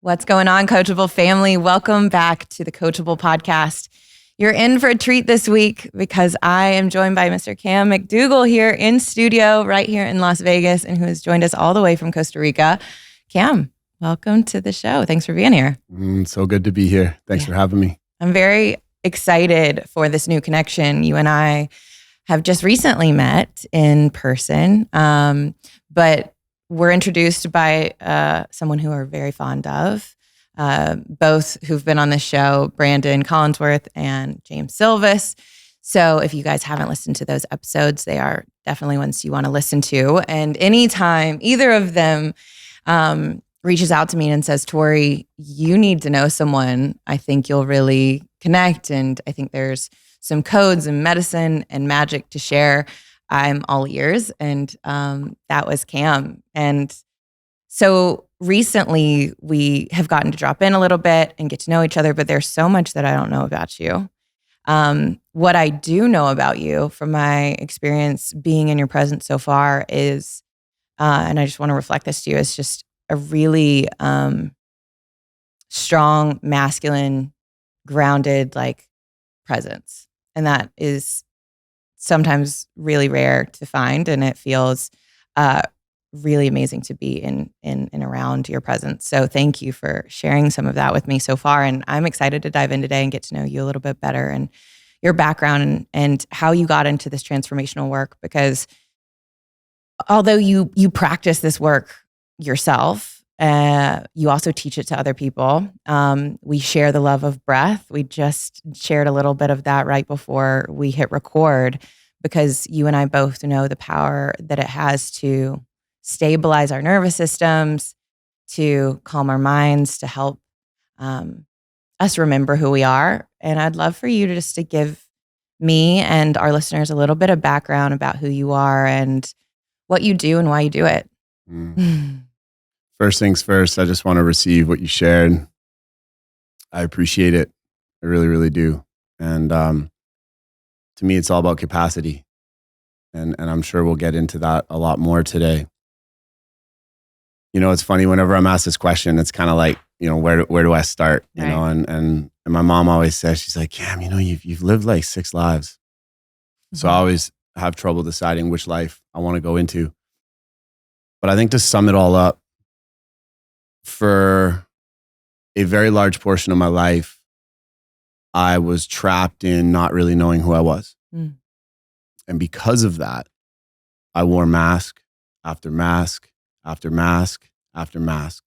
What's going on, Coachable family? Welcome back to the Coachable podcast. You're in for a treat this week because I am joined by Mr. Cam MacDougall here in studio right here in Las Vegas, and who has joined us all the way from Costa Rica. Cam, welcome to the show. Thanks for being here. So good to be here. Thanks for having me. I'm very excited for this new connection. You and I have just recently met in person, but we're introduced by someone who we're very fond of, both who've been on this show, Brandon Collinsworth and James Silvis. So if you guys haven't listened to those episodes, they are definitely ones you want to listen to. And anytime either of them reaches out to me and says, Tori, you need to know someone, I think you'll really connect. And I think there's some codes and medicine and magic to share. I'm all ears. And that was Cam. And so recently we have gotten to drop in a little bit and get to know each other, but there's so much that I don't know about you. What I do know about you from my experience being in your presence so far is, and I just want to reflect this to you, is just a really strong, masculine, grounded, presence. And that is sometimes really rare to find, and it feels really amazing to be in and around your presence. So thank you for sharing some of that with me so far, and I'm excited to dive in today and get to know you a little bit better and your background and how you got into this transformational work, because although you practice this work yourself, you also teach it to other people. We share the love of breath. We just shared a little bit of that right before we hit record, because you and I both know the power that it has to stabilize our nervous systems, to calm our minds, to help us remember who we are. And I'd love for you to give me and our listeners a little bit of background about who you are and what you do and why you do it. First things first, I just want to receive what you shared. I appreciate it. I really, really do. And to me, it's all about capacity. And I'm sure we'll get into that a lot more today. You know, it's funny, whenever I'm asked this question, it's kind of like, you know, where do I start? You know, and my mom always says, she's like, Cam, you know, you've lived like 6 lives. So I always have trouble deciding which life I want to go into. But I think to sum it all up, for a very large portion of my life, I was trapped in not really knowing who I was. And because of that, I wore mask after mask after mask after mask.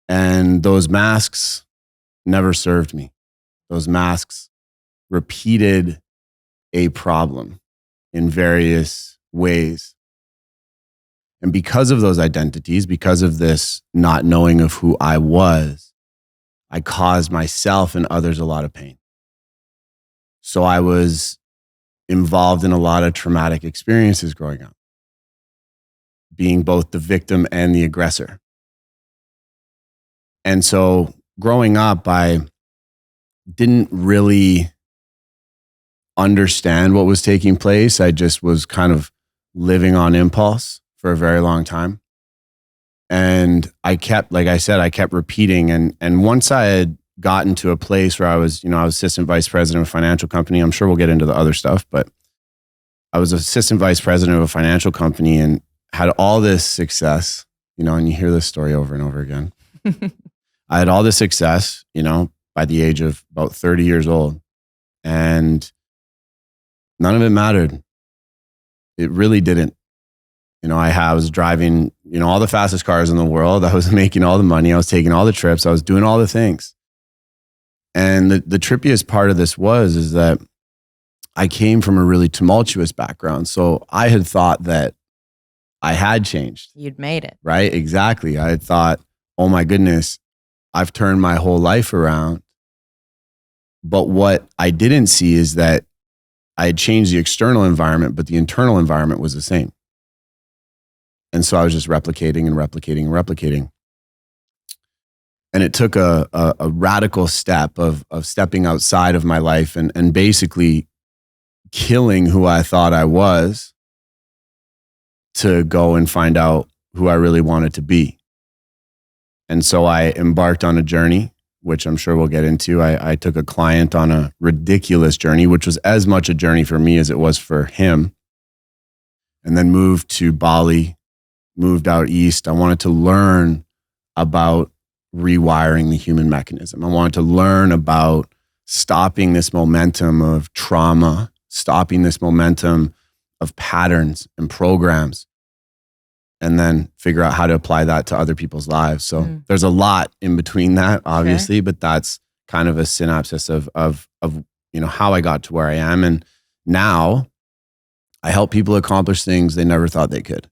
And those masks never served me. Those masks repeated a problem in various ways. And because of those identities, because of this not knowing of who I was, I caused myself and others a lot of pain. So I was involved in a lot of traumatic experiences growing up, being both the victim and the aggressor. And so growing up, I didn't really understand what was taking place. I just was kind of living on impulse for a very long time. And I kept, like I said, I kept repeating. And once I had gotten to a place where I was assistant vice president of a financial company. I'm sure we'll get into the other stuff, but I was assistant vice president of a financial company and had all this success, you know, and you hear this story over and over again. I had all this success, you know, by the age of about 30 years old, and none of it mattered. It really didn't. You know, I was driving, you know, all the fastest cars in the world. I was making all the money. I was taking all the trips. I was doing all the things. And the trippiest part of this is that I came from a really tumultuous background. So I had thought that I had changed. You'd made it. Right? Exactly. I had thought, oh my goodness, I've turned my whole life around. But what I didn't see is that I had changed the external environment, but the internal environment was the same. And so I was just replicating and replicating and replicating. And it took a radical step of stepping outside of my life and basically killing who I thought I was to go and find out who I really wanted to be. And so I embarked on a journey, which I'm sure we'll get into. I took a client on a ridiculous journey, which was as much a journey for me as it was for him. And then moved to Bali, moved out east. I wanted to learn about rewiring the human mechanism. I wanted to learn about stopping this momentum of trauma, stopping this momentum of patterns and programs, and then figure out how to apply that to other people's lives. So there's a lot in between that, obviously, but that's kind of a synopsis of how I got to where I am. And now I help people accomplish things they never thought they could.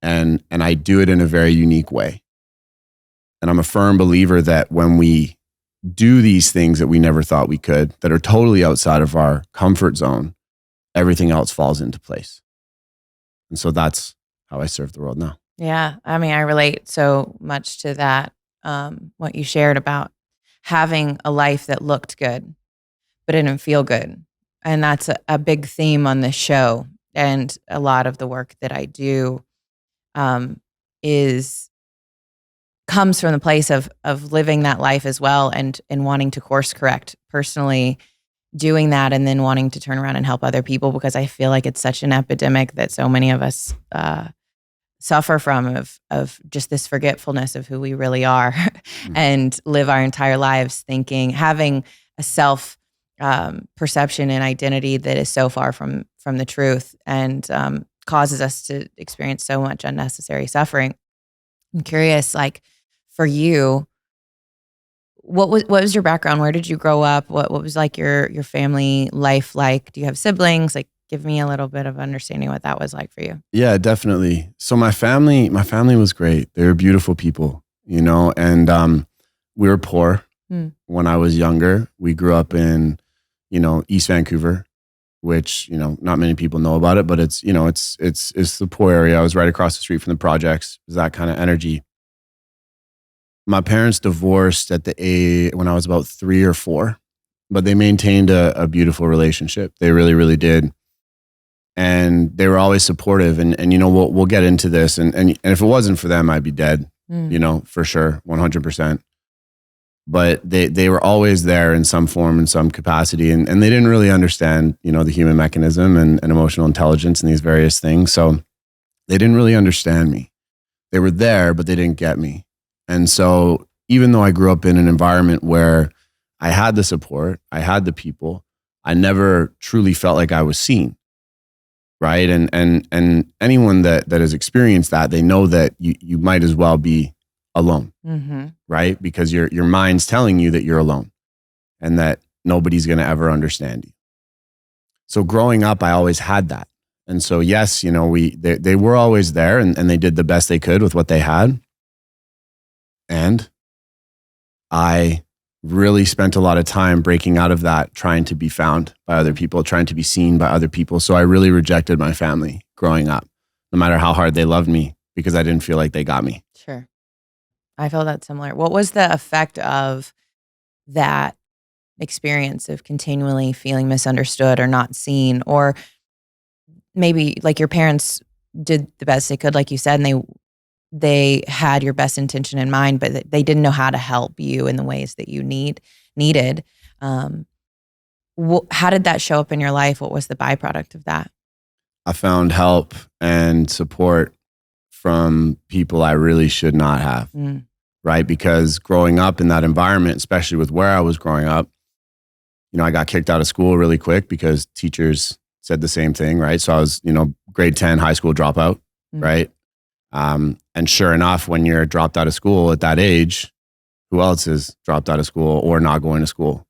And I do it in a very unique way. And I'm a firm believer that when we do these things that we never thought we could, that are totally outside of our comfort zone, everything else falls into place. And so that's how I serve the world now. Yeah. I mean, I relate so much to that, what you shared about having a life that looked good, but didn't feel good. And that's a big theme on this show. And a lot of the work that I do comes from the place of living that life as well, and wanting to course correct personally, doing that, and then wanting to turn around and help other people, because I feel like it's such an epidemic that so many of us suffer from, of just this forgetfulness of who we really are and live our entire lives having a self perception and identity that is so far from the truth, and causes us to experience so much unnecessary suffering. I'm curious, like, for you, what was your background? Where did you grow up? What was like your family life like? Do you have siblings? Like, give me a little bit of understanding what that was like for you. Yeah, definitely. So my family was great. They were beautiful people, and we were poor when I was younger. We grew up in, East Vancouver, which, not many people know about it, but it's the poor area. I was right across the street from the projects. It was that kind of energy. My parents divorced when I was about 3 or 4, but they maintained a beautiful relationship. They really, really did. And they were always supportive. And we'll get into this. And if it wasn't for them, I'd be dead, for sure, 100%. But they were always there in some form, in some capacity. And they didn't really understand, the human mechanism and emotional intelligence and these various things. So they didn't really understand me. They were there, but they didn't get me. And so even though I grew up in an environment where I had the support, I had the people, I never truly felt like I was seen. Right. And anyone that has experienced that, they know that you might as well be alone. Right. Because your mind's telling you that you're alone and that nobody's going to ever understand you. So growing up, I always had that. And so, yes, they were always there, and they did the best they could with what they had. And I really spent a lot of time breaking out of that, trying to be found by other people, trying to be seen by other people. So I really rejected my family growing up, no matter how hard they loved me, because I didn't feel like they got me. Sure. I feel that similar. What was the effect of that experience of continually feeling misunderstood or not seen? Or maybe like your parents did the best they could, like you said, and they had your best intention in mind, but they didn't know how to help you in the ways that you needed. How did that show up in your life? What was the byproduct of that? I found help and support from people I really should not have, right? Because growing up in that environment, especially with where I was growing up, I got kicked out of school really quick because teachers said the same thing, right? So I was, grade 10 high school dropout, right? And sure enough, when you're dropped out of school at that age, who else is dropped out of school or not going to school?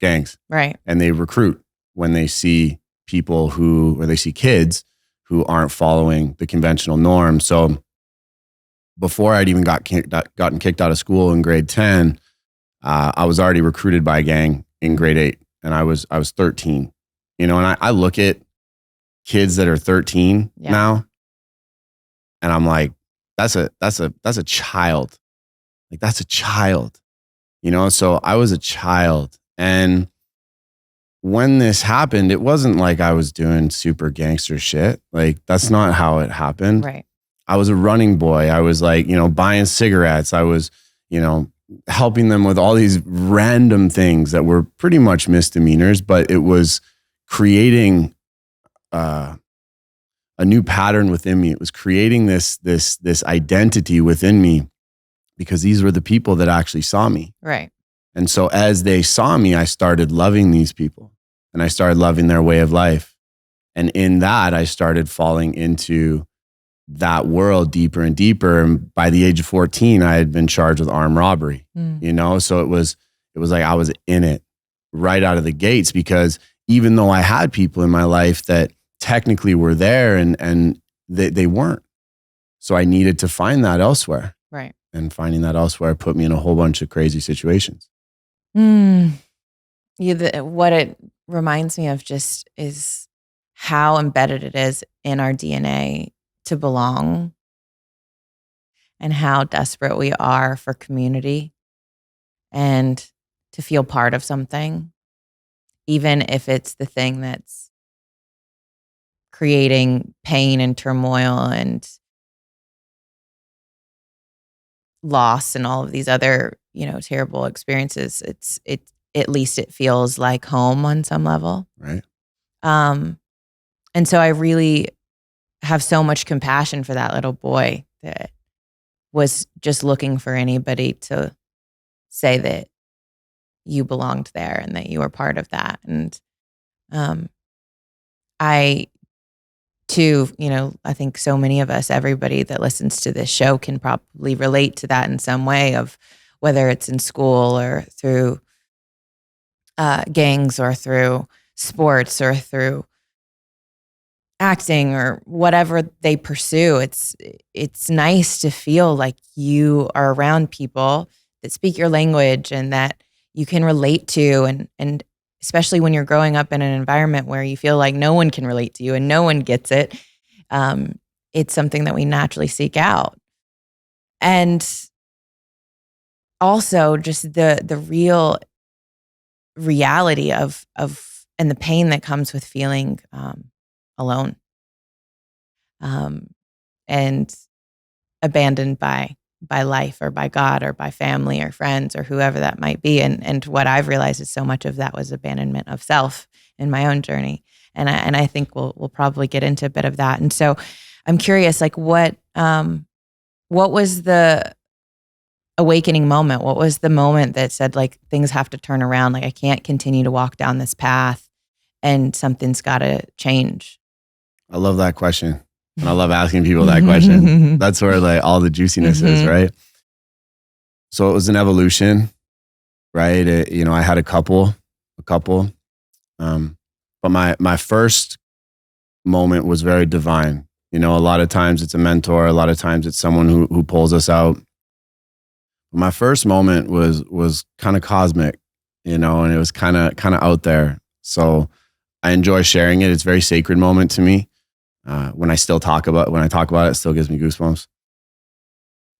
Gangs. Right. And they recruit when they see they see kids who aren't following the conventional norm. So before I'd even gotten kicked out of school in grade 10, I was already recruited by a gang in grade 8, and I was 13. And I look at kids that are 13 now, and I'm like, that's a child. Like, that's a child, So I was a child. And when this happened, it wasn't like I was doing super gangster shit. Like, that's not how it happened. Right. I was a running boy. I was like, buying cigarettes. I was, helping them with all these random things that were pretty much misdemeanors, but it was creating a new pattern within me. It was creating this identity within me because these were the people that actually saw me. Right. And so as they saw me, I started loving these people and I started loving their way of life. And in that, I started falling into that world deeper and deeper. And by the age of 14, I had been charged with armed robbery, so it was like I was in it right out of the gates, because even though I had people in my life that technically were there and they weren't. So I needed to find that elsewhere. Right. And finding that elsewhere put me in a whole bunch of crazy situations. What it reminds me of just is how embedded it is in our DNA to belong and how desperate we are for community and to feel part of something, even if it's the thing that's creating pain and turmoil and loss and all of these other, terrible experiences. At least it feels like home on some level. Right. And so I really have so much compassion for that little boy that was just looking for anybody to say that you belonged there and that you were part of that. And I too, I think so many of us, everybody that listens to this show can probably relate to that in some way, of whether it's in school or through gangs or through sports or through acting or whatever they pursue. It's nice to feel like you are around people that speak your language and that you can relate to, and especially when you're growing up in an environment where you feel like no one can relate to you and no one gets it. It's something that we naturally seek out. And also just the real reality of and the pain that comes with feeling alone, and abandoned by life or by God or by family or friends or whoever that might be. And what I've realized is so much of that was abandonment of self in my own journey. And I think we'll probably get into a bit of that. And so I'm curious, like what was the awakening moment? What was the moment that said, like, things have to turn around? Like, I can't continue to walk down this path and something's got to change. I love that question. And I love asking people that question. That's where like all the juiciness is, right? So it was an evolution, right? I had a couple. But my first moment was very divine. A lot of times it's a mentor. A lot of times it's someone who pulls us out. My first moment was kind of cosmic, and it was kind of out there. So I enjoy sharing it. It's a very sacred moment to me. When I talk about it, it still gives me goosebumps.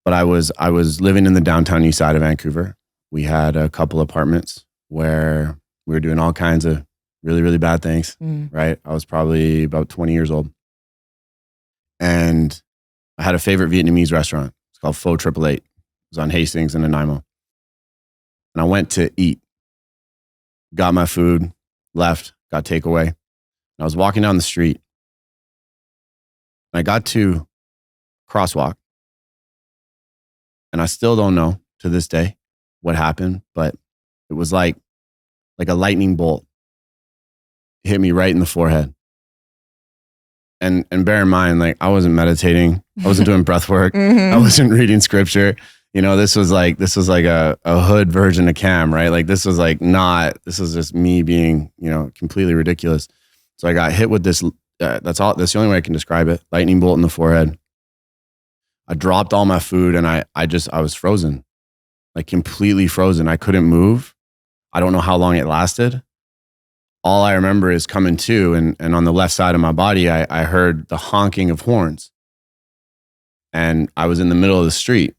But I was living in the downtown east side of Vancouver. We had a couple apartments where we were doing all kinds of really, really bad things, right? I was probably about 20 years old. And I had a favorite Vietnamese restaurant. It's called Pho 888. It was on Hastings and Nanaimo. And I went to eat, got my food, left, got takeaway. And I was walking down the street. And I got to crosswalk. And I still don't know to this day what happened, but it was like a lightning bolt hit me right in the forehead. And bear in mind, like, I wasn't meditating. I wasn't doing breath work. I wasn't reading scripture. This was like a hood version of Cam, right? Like this was just me being, completely ridiculous. So I got hit with this, that's the only way I can describe it. Lightning bolt in the forehead. I dropped all my food and I was frozen, like completely frozen. I couldn't move. I don't know how long it lasted. All I remember is coming to, and on the left side of my body, I heard the honking of horns. And I was in the middle of the street.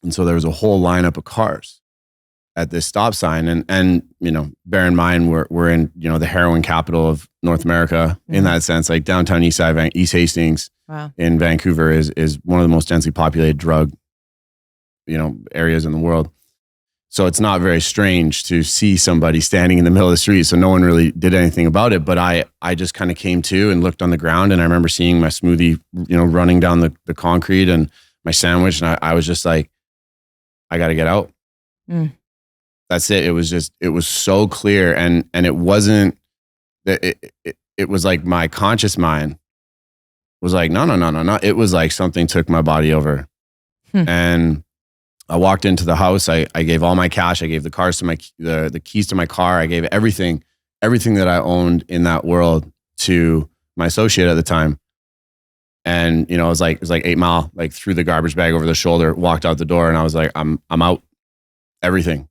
And so there was a whole lineup of cars. at this stop sign, and bear in mind we're in the heroin capital of North America in that sense. Like downtown East Hastings, wow, in Vancouver is one of the most densely populated drug areas in the world. So it's not very strange to see somebody standing in the middle of the street. So no one really did anything about it. But I just kind of came to and looked on the ground, and I remember seeing my smoothie, running down the concrete, and my sandwich, and I was just like, I got to get out. That's it. It was so clear. And it wasn't that it was like my conscious mind was like, no. It was like something took my body over. And I walked into the house. I gave all my cash. I gave the cars to the keys to my car. I gave everything that I owned in that world to my associate at the time. And, it was like 8 Mile, like threw the garbage bag over the shoulder, walked out the door, and I was like, I'm out, everything.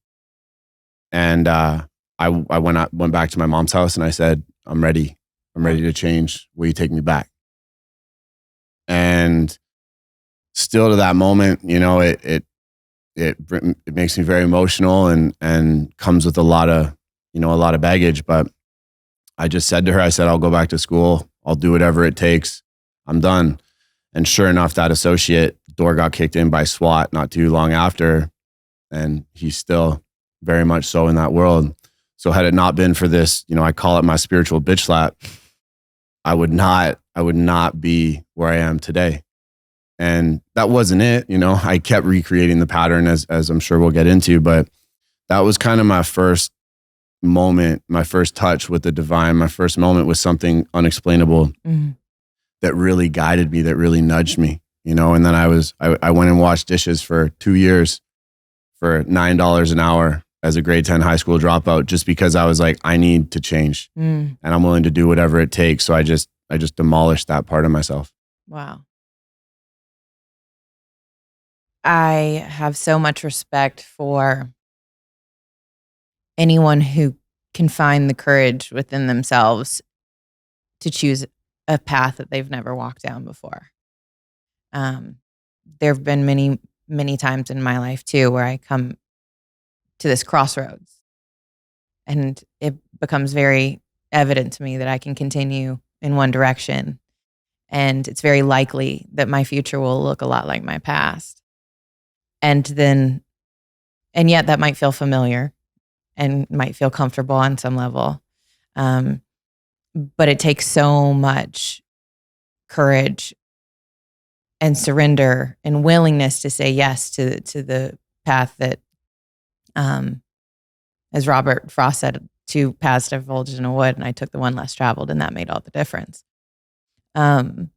And I went back to my mom's house, and I said, I'm ready to change. Will you take me back? And still to that moment, it makes me very emotional and comes with a lot of baggage. But I just said to her, I said, I'll go back to school. I'll do whatever it takes. I'm done. And sure enough, that associate door got kicked in by SWAT not too long after. And he's still very much so in that world. So had it not been for this, I call it my spiritual bitch slap, I would not be where I am today. And that wasn't it. I kept recreating the pattern as I'm sure we'll get into, but that was kind of my first moment, my first touch with the divine, my first moment with something unexplainable that really guided me, that really nudged me, and then I went and washed dishes for 2 years for $9 an hour as a grade 10 high school dropout, just because I was like, I need to change and I'm willing to do whatever it takes. So I just demolished that part of myself. Wow. I have so much respect for anyone who can find the courage within themselves to choose a path that they've never walked down before. There have been many, many times in my life too where I come to this crossroads and it becomes very evident to me that I can continue in one direction, and it's very likely that my future will look a lot like my past. And yet that might feel familiar and might feel comfortable on some level. But it takes so much courage and surrender and willingness to say yes to the path that, as Robert Frost said, 2 paths diverged in a wood, and I took the one less traveled, and that made all the difference. I'm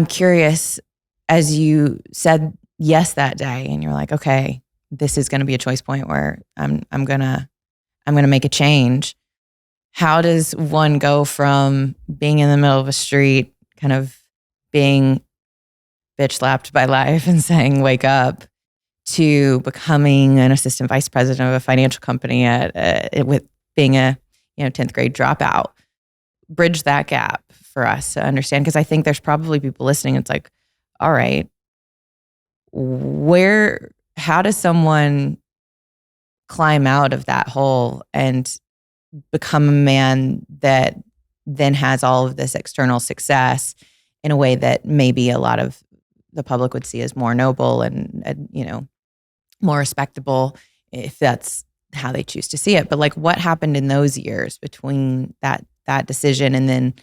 curious, as you said yes that day, and you're like, okay, this is going to be a choice point where I'm gonna make a change. How does one go from being in the middle of a street, kind of being bitch slapped by life and saying, wake up, to becoming an assistant vice president of a financial company with being a 10th grade dropout? Bridge that gap for us to understand, because I think there's probably people listening. It's like, all right, how does someone climb out of that hole and become a man that then has all of this external success in a way that maybe a lot of the public would see as more noble and more respectable, if that's how they choose to see it. But like, what happened in those years between that decision and then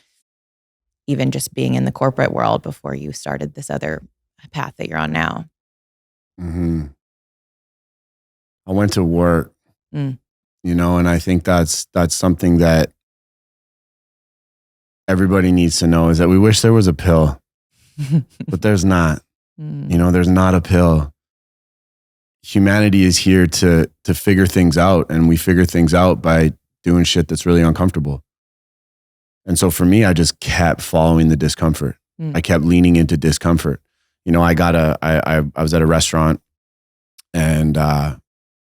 even just being in the corporate world before you started this other path that you're on now? Mm-hmm. I went to work, and I think that's something that everybody needs to know, is that we wish there was a pill, but there's not. There's not a pill. Humanity is here to figure things out, and we figure things out by doing shit that's really uncomfortable. And so for me, I just kept following the discomfort. I kept leaning into discomfort. I was at a restaurant, and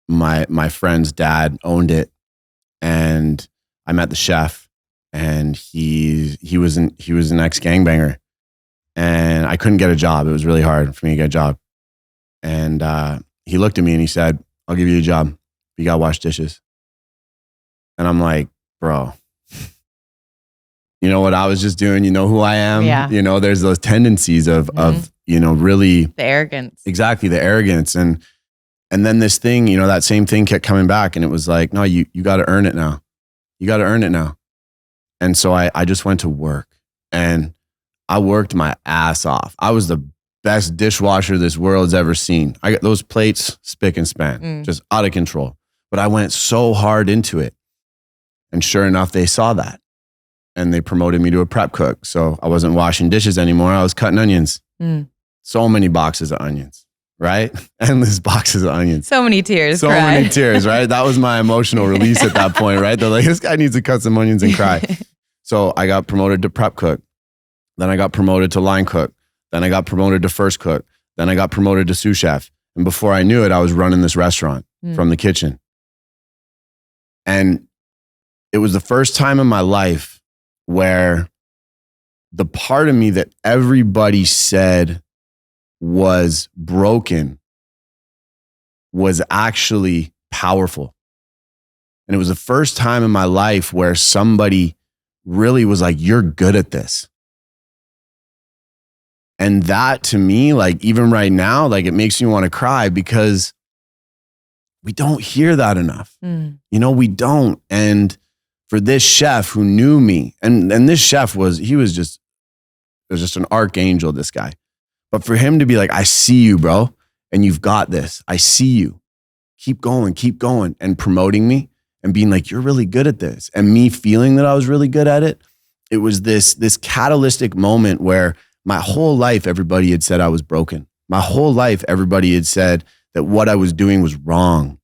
my friend's dad owned it, and I met the chef, and he was an ex-gangbanger, and I couldn't get a job. It was really hard for me to get a job. And he looked at me and he said, I'll give you a job. You got to wash dishes. And I'm like, bro, you know what I was just doing? You know who I am? Yeah. You know, there's those tendencies of, you know, really. The arrogance. Exactly. The arrogance. And then this thing, you know, that same thing kept coming back, and it was like, no, you got to earn it now. You got to earn it now. And so I just went to work, and I worked my ass off. I was the best dishwasher this world's ever seen. I got those plates spick and span, just out of control. But I went so hard into it. And sure enough, they saw that. And they promoted me to a prep cook. So I wasn't washing dishes anymore. I was cutting onions. So many boxes of onions, right? Endless boxes of onions. So many tears. So many tears, right? That was my emotional release at that point, right? They're like, this guy needs to cut some onions and cry. So I got promoted to prep cook. Then I got promoted to line cook. Then I got promoted to first cook. Then I got promoted to sous chef. And before I knew it, I was running this restaurant from the kitchen. And it was the first time in my life where the part of me that everybody said was broken was actually powerful. And it was the first time in my life where somebody really was like, you're good at this. And that to me, like even right now, like it makes me want to cry because we don't hear that enough. You know, we don't. And for this chef who knew me, and this chef was just an archangel, this guy. But for him to be like, I see you, bro, and you've got this. I see you. Keep going, and promoting me and being like, you're really good at this. And me feeling that I was really good at it. It was this catalytic moment where my whole life, everybody had said I was broken. My whole life, everybody had said that what I was doing was wrong.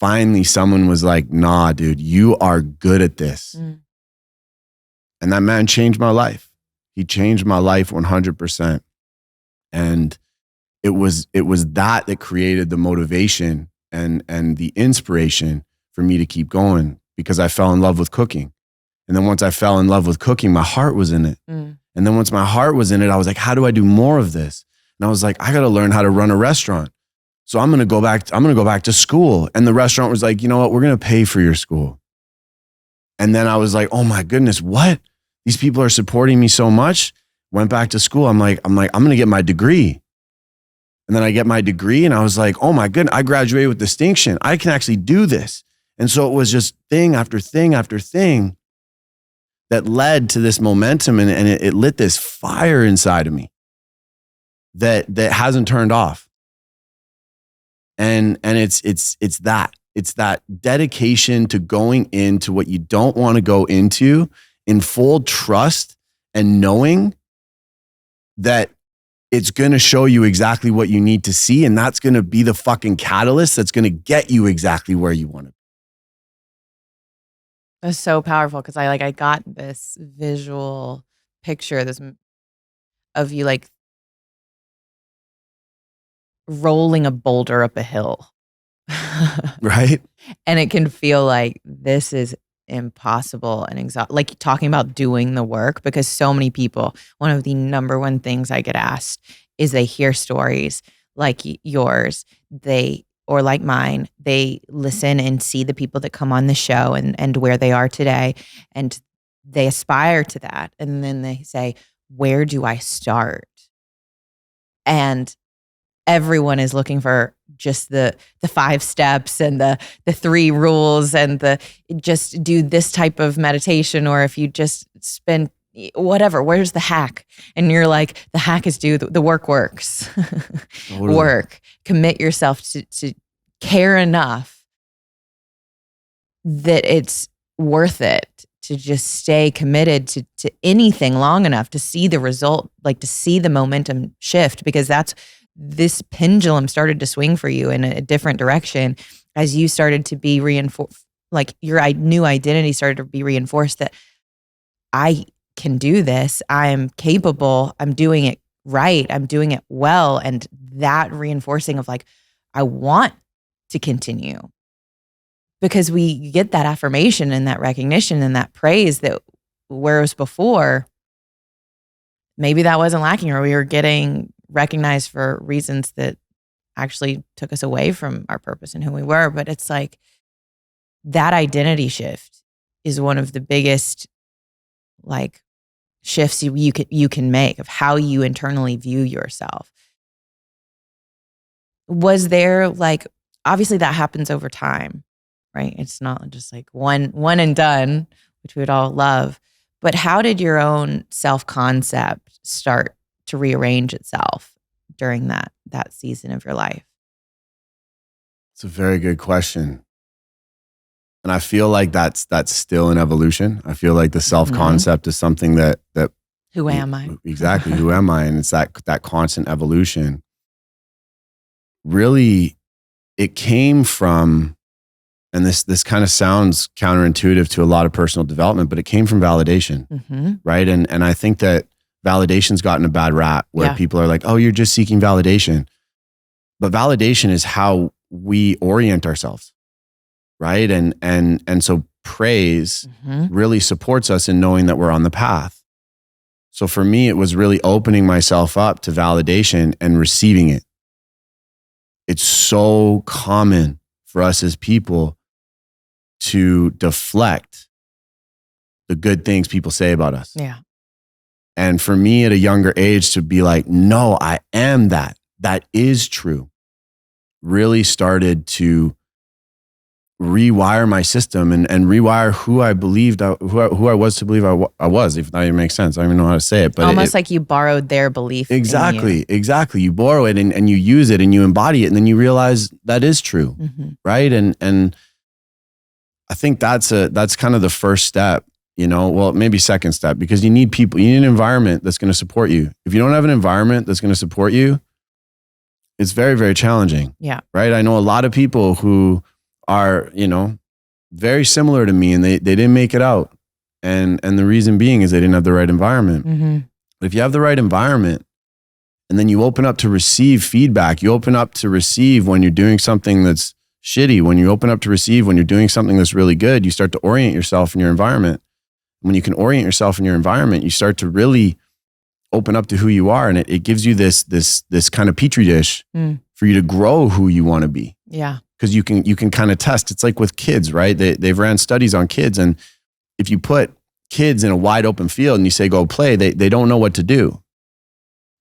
Finally, someone was like, nah, dude, you are good at this. And that man changed my life. He changed my life 100%. And it was that created the motivation and the inspiration for me to keep going, because I fell in love with cooking. And then once I fell in love with cooking, my heart was in it. And then once my heart was in it, I was like, how do I do more of this? And I was like, I got to learn how to run a restaurant. So I'm going to go back to school. And the restaurant was like, you know what? We're going to pay for your school. And then I was like, oh my goodness, what? These people are supporting me so much. Went back to school. I'm going to get my degree. And then I get my degree and I was like, oh my goodness, I graduated with distinction. I can actually do this. And so it was just thing after thing after thing that led to this momentum, and it lit this fire inside of me that hasn't turned off. And it's that dedication to going into what you don't want to go into in full trust and knowing that it's going to show you exactly what you need to see. And that's going to be the fucking catalyst that's going to get you exactly where you want to be. That's so powerful, because I got this visual picture of you like rolling a boulder up a hill. Right? And it can feel like this is impossible and like talking about doing the work, because so many people, one of the number one things I get asked is they hear stories like yours, or like mine, they listen and see the people that come on the show and where they are today, and they aspire to that. And then they say, where do I start? And everyone is looking for just the 5 steps and the 3 rules and just do this type of meditation, or if you just spend whatever, where's the hack? And you're like, the hack is do the work works. Totally. Work. Commit yourself to care enough that it's worth it to just stay committed to anything long enough to see the result, like to see the momentum shift, because this pendulum started to swing for you in a different direction as you started to be reinforced, like your new identity started to be reinforced that I can do this. I'm capable. I'm doing it right. I'm doing it well. And that reinforcing of like, I want to continue, because we get that affirmation and that recognition and that praise that whereas before, maybe that wasn't lacking, or we were getting recognized for reasons that actually took us away from our purpose and who we were. But it's like that identity shift is one of the biggest like shifts you can make of how you internally view yourself. Was there like, obviously that happens over time, right? It's not just like one and done, which we would all love. But how did your own self-concept start to rearrange itself during that season of your life? It's a very good question. And I feel like that's still an evolution. I feel like the self-concept is something that who am I? Exactly, who am I? And it's that constant evolution. Really, it came from, and this kind of sounds counterintuitive to a lot of personal development, but it came from validation, right? And I think that validation's gotten a bad rap where people are like, oh, you're just seeking validation. But validation is how we orient ourselves, right? And so praise really supports us in knowing that we're on the path. So for me, it was really opening myself up to validation and receiving it. It's so common for us as people to deflect the good things people say about us. Yeah. And for me at a younger age to be like, no, I am that. That is true. Really started to rewire my system and rewire who I believed, who I was to believe I was, if that even makes sense. I don't even know how to say it. But almost like you borrowed their belief. Exactly. You borrow it and you use it and you embody it and then you realize that is true. Right. And I think that's kind of the first step, well, maybe second step, because you need people, you need an environment that's going to support you. If you don't have an environment that's going to support you, it's very, very challenging. Yeah. Right. I know a lot of people who are, very similar to me and they didn't make it out. And the reason being is they didn't have the right environment. But if you have the right environment and then you open up to receive feedback, you open up to receive when you're doing something that's shitty, when you open up to receive when you're doing something that's really good, you start to orient yourself in your environment. When you can orient yourself in your environment, you start to really open up to who you are. And it gives you this kind of petri dish for you to grow who you want to be. Yeah. Because you can kind of test. It's like with kids, right? They've ran studies on kids. And if you put kids in a wide open field and you say, go play, they don't know what to do.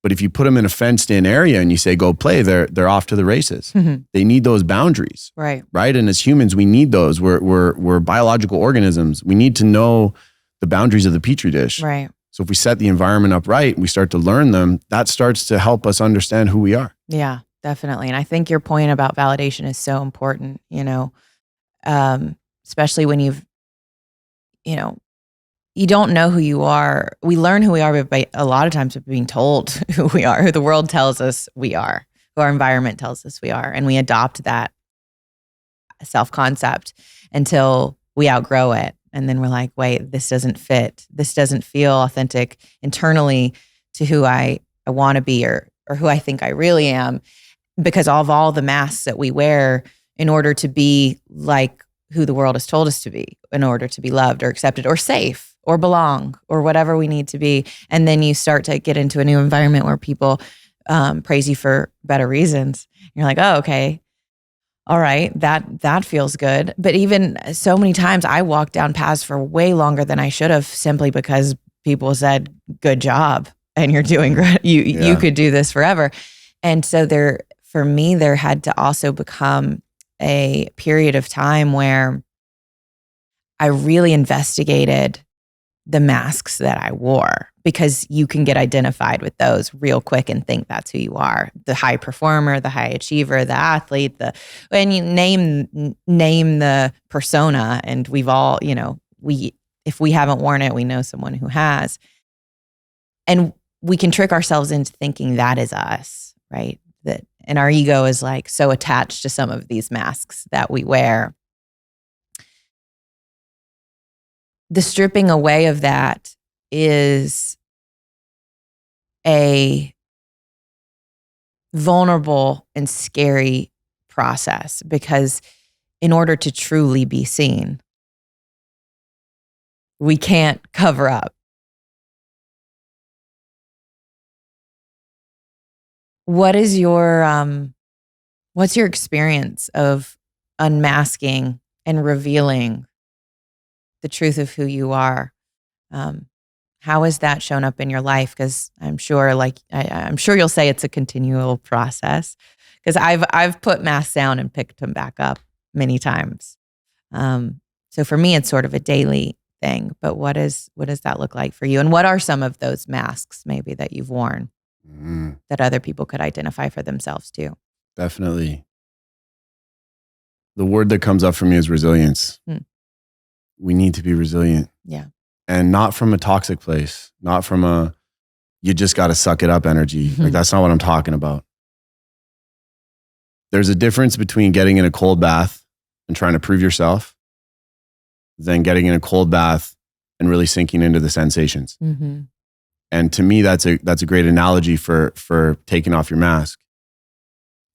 But if you put them in a fenced in area and you say, go play, they're off to the races. They need those boundaries. Right. Right. And as humans, we need those. We're biological organisms. We need to know the boundaries of the petri dish. Right. So if we set the environment up right, we start to learn them, that starts to help us understand who we are. Yeah, definitely. And I think your point about validation is so important, especially when you don't know who you are. We learn who we are by a lot of times by being told who we are, who the world tells us we are, who our environment tells us we are. And we adopt that self-concept until we outgrow it. And then we're like, wait, this doesn't fit. This doesn't feel authentic internally to who I want to be or who I think I really am, because of all the masks that we wear in order to be like who the world has told us to be, in order to be loved or accepted or safe or belong or whatever we need to be. And then you start to get into a new environment where people praise you for better reasons. You're like, oh, okay. All right, that feels good. But even so many times I walked down paths for way longer than I should have simply because people said, good job, and you're doing great. You could do this forever. And so for me, there had to also become a period of time where I really investigated the masks that I wore, because you can get identified with those real quick and think that's who you are. The high performer, the high achiever, the athlete, and you name the persona, and we've all, if we haven't worn it, we know someone who has. And we can trick ourselves into thinking that is us, right? And our ego is like so attached to some of these masks that we wear. The stripping away of that is a vulnerable and scary process, because in order to truly be seen, we can't cover up. What is your What's your experience of unmasking and revealing the truth of who you are? How has that shown up in your life? Because I'm sure, I'm sure you'll say it's a continual process. Because I've put masks down and picked them back up many times. So for me, it's sort of a daily thing. But what does that look like for you? And what are some of those masks maybe that you've worn that other people could identify for themselves too? Definitely. The word that comes up for me is resilience. We need to be resilient. Yeah. And not from a toxic place, not from a, you just got to suck it up energy. Like, that's not what I'm talking about. There's a difference between getting in a cold bath and trying to prove yourself than getting in a cold bath and really sinking into the sensations. And to me, that's a great analogy for taking off your mask.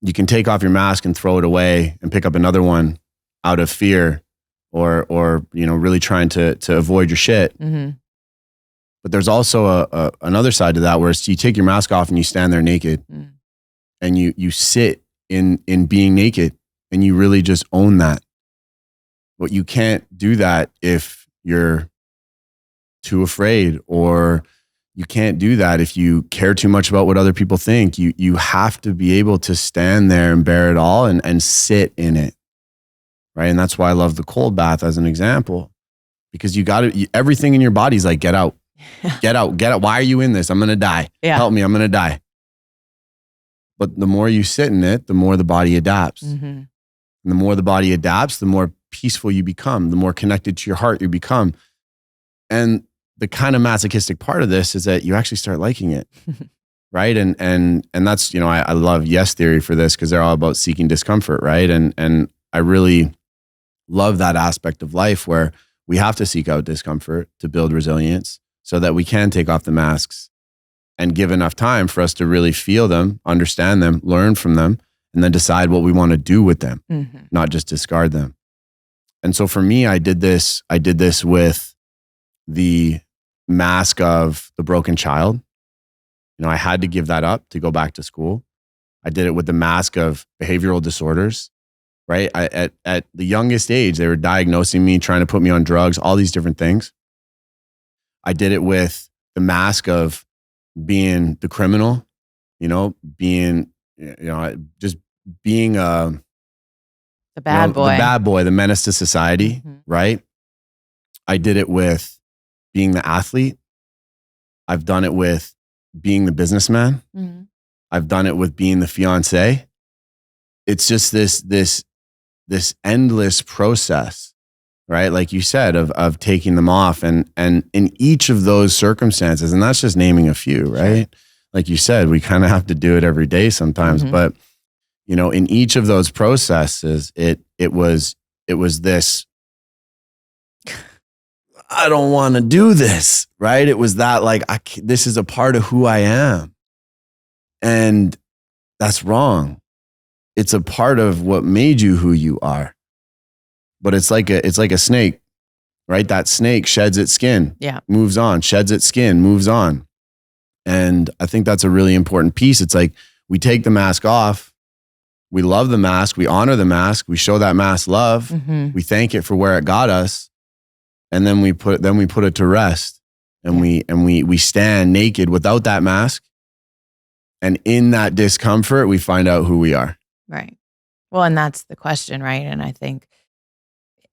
You can take off your mask and throw it away and pick up another one out of fear or really trying to avoid your shit. But there's also another side to that where you take your mask off and you stand there naked and you sit in being naked and you really just own that. But you can't do that if you're too afraid, or you can't do that if you care too much about what other people think. You have to be able to stand there and bear it all and sit in it. Right. And that's why I love the cold bath as an example, because everything in your body's like, get out, get out, get out. Why are you in this? I'm going to die. Yeah. Help me. I'm going to die. But the more you sit in it, the more the body adapts. And the more the body adapts, the more peaceful you become, the more connected to your heart you become. And the kind of masochistic part of this is that you actually start liking it. Right. And that's, I love yes theory for this because they're all about seeking discomfort. Right. And I really love that aspect of life where we have to seek out discomfort to build resilience so that we can take off the masks and give enough time for us to really feel them, understand them, learn from them, and then decide what we want to do with them, not just discard them. And so for me, I did this with the mask of the broken child. I had to give that up to go back to school. I did it with the mask of behavioral disorders. Right. At the youngest age, they were diagnosing me, trying to put me on drugs, all these different things. I did it with the mask of being the criminal, just being the bad boy, the menace to society. Right. I did it with being the athlete. I've done it with being the businessman. I've done it with being the fiance. It's just this endless process, right? Like you said, of taking them off and in each of those circumstances, and that's just naming a few, right? Sure. Like you said, we kind of have to do it every day sometimes, but in each of those processes, it was this, I don't want to do this, right? It was that this is a part of who I am. And that's wrong. It's a part of what made you who you are. But it's like a snake, right? That snake sheds its skin, moves on, sheds its skin, moves on. And I think that's a really important piece. It's like we take the mask off, we love the mask, we honor the mask, we show that mask love, we thank it for where it got us, and then we put it to rest, and we stand naked without that mask, and in that discomfort, we find out who we are. Right. Well, and that's the question, right? And I think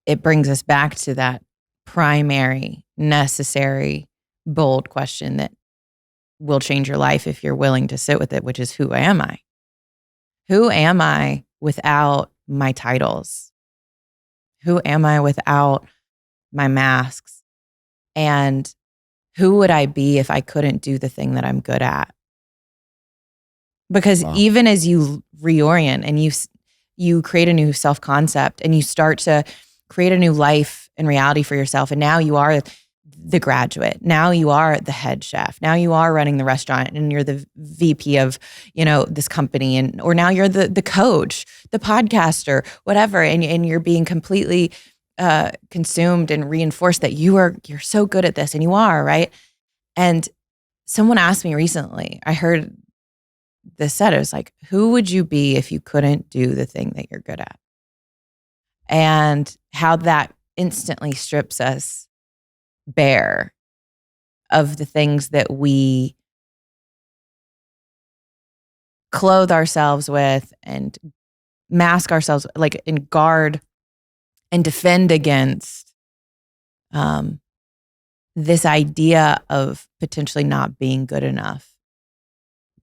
it brings us back to that primary, necessary, bold question that will change your life if you're willing to sit with it, which is, who am I? Who am I without my titles? Who am I without my masks? And who would I be if I couldn't do the thing that I'm good at? Because even as you reorient and you create a new self-concept and you start to create a new life and reality for yourself, and now you are the graduate, now you are the head chef, now you are running the restaurant and you're the VP of, this company, or now you're the coach, the podcaster, whatever, and you're being completely consumed and reinforced that you're so good at this, and you are, right? And someone asked me recently, I heard this said, it was like, who would you be if you couldn't do the thing that you're good at? And how that instantly strips us bare of the things that we clothe ourselves with and mask ourselves, like, and guard and defend against this idea of potentially not being good enough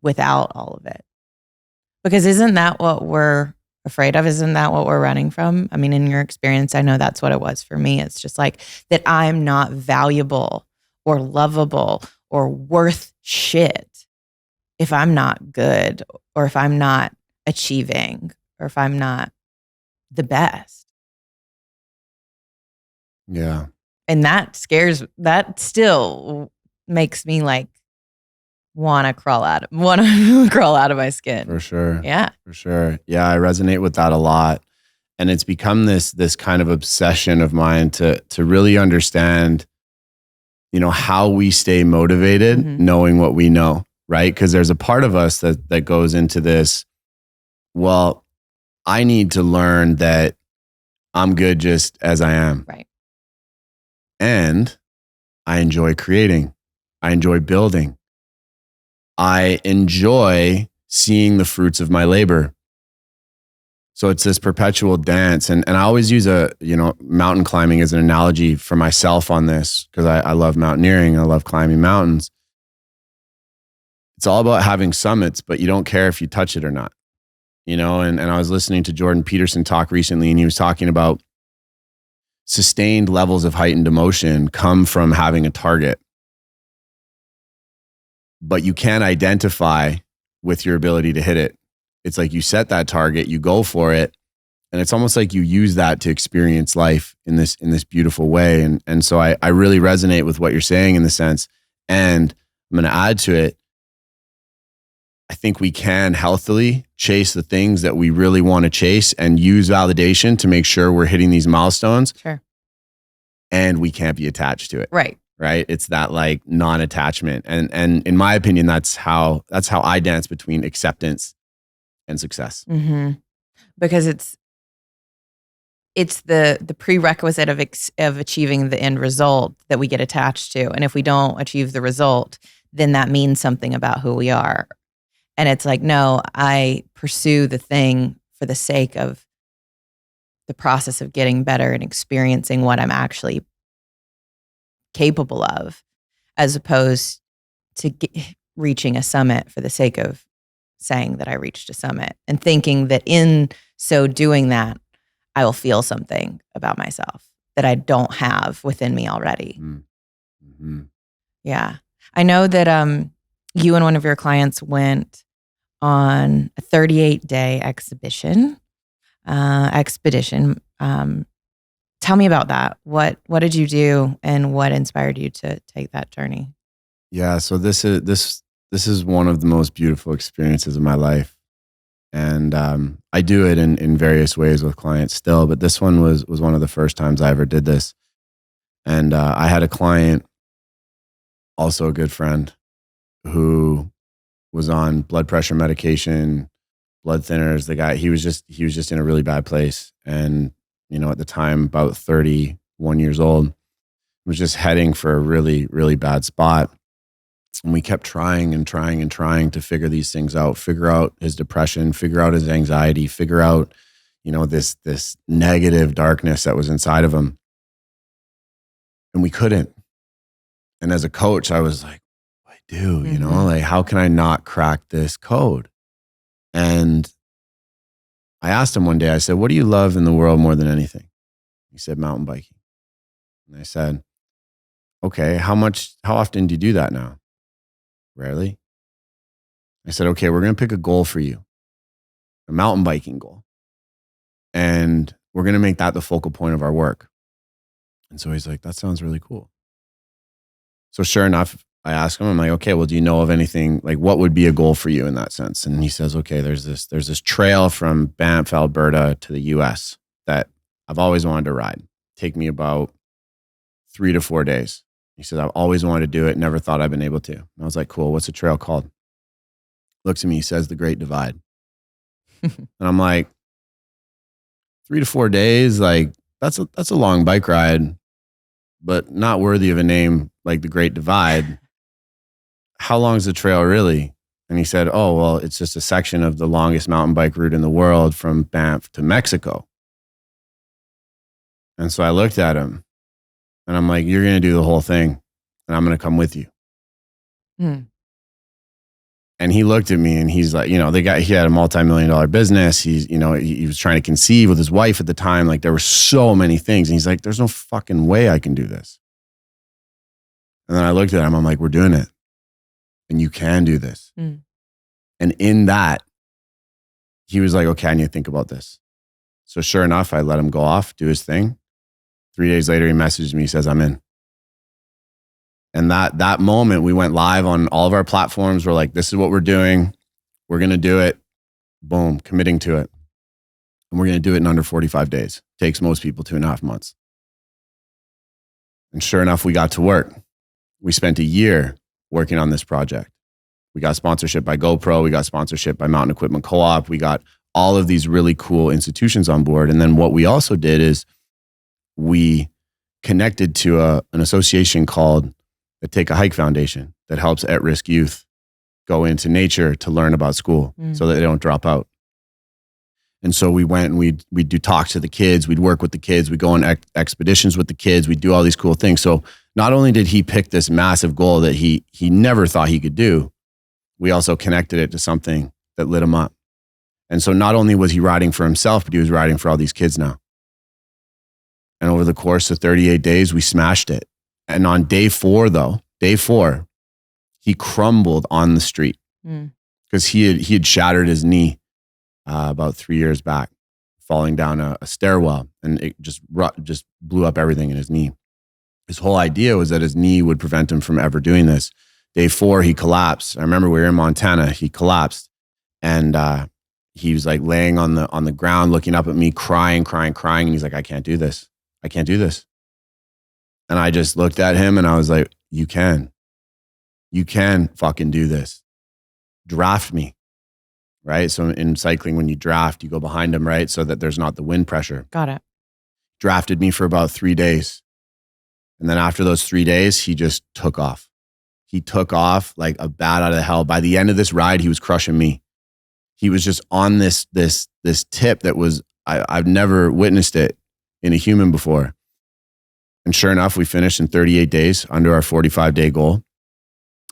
without all of it. Because isn't that what we're afraid of? Isn't that what we're running from? I mean, in your experience, I know that's what it was for me. It's just like that I'm not valuable or lovable or worth shit if I'm not good, or if I'm not achieving, or if I'm not the best. Yeah. And that still makes me like want to crawl out of my skin. For sure. Yeah. For sure. Yeah, I resonate with that a lot. And it's become this kind of obsession of mine to really understand, how we stay motivated, knowing what we know, right? Because there's a part of us that goes into this, well, I need to learn that I'm good just as I am. Right. And I enjoy creating. I enjoy building. I enjoy seeing the fruits of my labor. So it's this perpetual dance. And I always use mountain climbing as an analogy for myself on this, because I love mountaineering. I love climbing mountains. It's all about having summits, but you don't care if you touch it or not. And I was listening to Jordan Peterson talk recently, and he was talking about sustained levels of heightened emotion come from having a target. But you can't identify with your ability to hit it. It's like you set that target, you go for it, and it's almost like you use that to experience life in this beautiful way. And so I really resonate with what you're saying in the sense, and I'm going to add to it. I think we can healthily chase the things that we really want to chase and use validation to make sure we're hitting these milestones. Sure. And we can't be attached to it. Right. Right. It's that like non-attachment. And in my opinion, that's how I dance between acceptance and success. Mm-hmm. Because it's the prerequisite of achieving the end result that we get attached to. And if we don't achieve the result, then that means something about who we are. And it's like, no, I pursue the thing for the sake of the process of getting better and experiencing what I'm actually capable of, as opposed to reaching a summit for the sake of saying that I reached a summit and thinking that in so doing that, I will feel something about myself that I don't have within me already. Mm-hmm. Yeah. I know that you and one of your clients went on a 38-day expedition. Tell me about that. What did you do, and what inspired you to take that journey? Yeah, so this is one of the most beautiful experiences of my life, and I do it in various ways with clients still. But this one was one of the first times I ever did this, and I had a client, also a good friend, who was on blood pressure medication, blood thinners. The guy, he was just in a really bad place. And, at the time, about 31 years old, was just heading for a really, really bad spot. And we kept trying to figure these things out, figure out his depression, figure out his anxiety, figure out, this negative darkness that was inside of him. And we couldn't. And as a coach, I was like, do, like, how can I not crack this code? And I asked him one day, I said, what do you love in the world more than anything? He said, mountain biking. And I said, okay, how often do you do that now? Rarely. I said, okay, we're going to pick a goal for you, a mountain biking goal. And we're going to make that the focal point of our work. And so he's like, that sounds really cool. So sure enough, I asked him, I'm like, okay, well, do you know of anything, like what would be a goal for you in that sense? And he says, okay, there's this trail from Banff, Alberta to the US that I've always wanted to ride. Take me about 3 to 4 days. He said, I've always wanted to do it. Never thought I'd been able to. And I was like, cool. What's the trail called? looks at me, he says, the Great Divide. And I'm like, 3 to 4 days, like that's a long bike ride, but not worthy of a name like the Great Divide. How long is the trail really? And he said, oh, well, it's just a section of the longest mountain bike route in the world from Banff to Mexico. And so I looked at him and I'm like, you're going to do the whole thing and I'm going to come with you. And he looked at me and he's like, you know, he had a multi-million-dollar business. He's, you know, he was trying to conceive with his wife at the time. Like there were so many things. And he's like, there's no fucking way I can do this. And then I looked at him, I'm like, we're doing it. And you can do this. And in that, he was like, okay, I need to think about this. So sure enough, I let him go off, do his thing. 3 days later, he messaged me, he says, I'm in. And that moment, we went live on all of our platforms. We're like, this is what we're doing. We're going to do it. Boom, committing to it. And we're going to do it in under 45 days. Takes most people 2.5 months. And sure enough, we got to work. We spent a year working on this project. We got sponsorship by GoPro. We got sponsorship by Mountain Equipment Co-op. We got all of these really cool institutions on board. And then what we also did is we connected to an association called the Take a Hike Foundation that helps at-risk youth go into nature to learn about school so that they don't drop out. And so we went and we'd do talks to the kids. We'd work with the kids. We'd go on expeditions with the kids. We'd do all these cool things. So not only did he pick this massive goal that he never thought he could do, we also connected it to something that lit him up. And so not only was he riding for himself, but he was riding for all these kids now. And over the course of 38 days, we smashed it. And on day 4, he crumbled on the street because he had shattered his knee about 3 years back, falling down a stairwell, and it just blew up everything in his knee. His whole idea was that his knee would prevent him from ever doing this. Day 4, he collapsed. I remember we were in Montana. He collapsed, and he was like laying on the ground, looking up at me, crying, and he's like, "I can't do this. I can't do this." And I just looked at him and I was like, you can fucking do this. Draft me, right? So in cycling, when you draft, you go behind him, right? So that there's not the wind pressure. Got it. Drafted me for about 3 days. And then after those 3 days, he just took off. He took off like a bat out of hell. By the end of this ride, he was crushing me. He was just on this tip that was, I've never witnessed it in a human before. And sure enough, we finished in 38 days under our 45-day goal.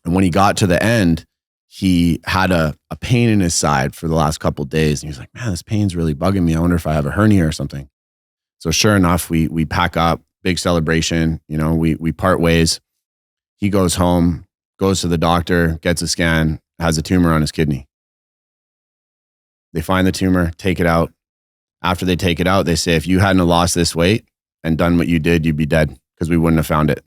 And when he got to the end, he had a pain in his side for the last couple of days. And he was like, man, this pain's really bugging me. I wonder if I have a hernia or something. So sure enough, we pack up, big celebration. You know, we part ways. He goes home, goes to the doctor, gets a scan, has a tumor on his kidney. They find the tumor, take it out. After they take it out, they say, if you hadn't lost this weight and done what you did, you'd be dead because we wouldn't have found it.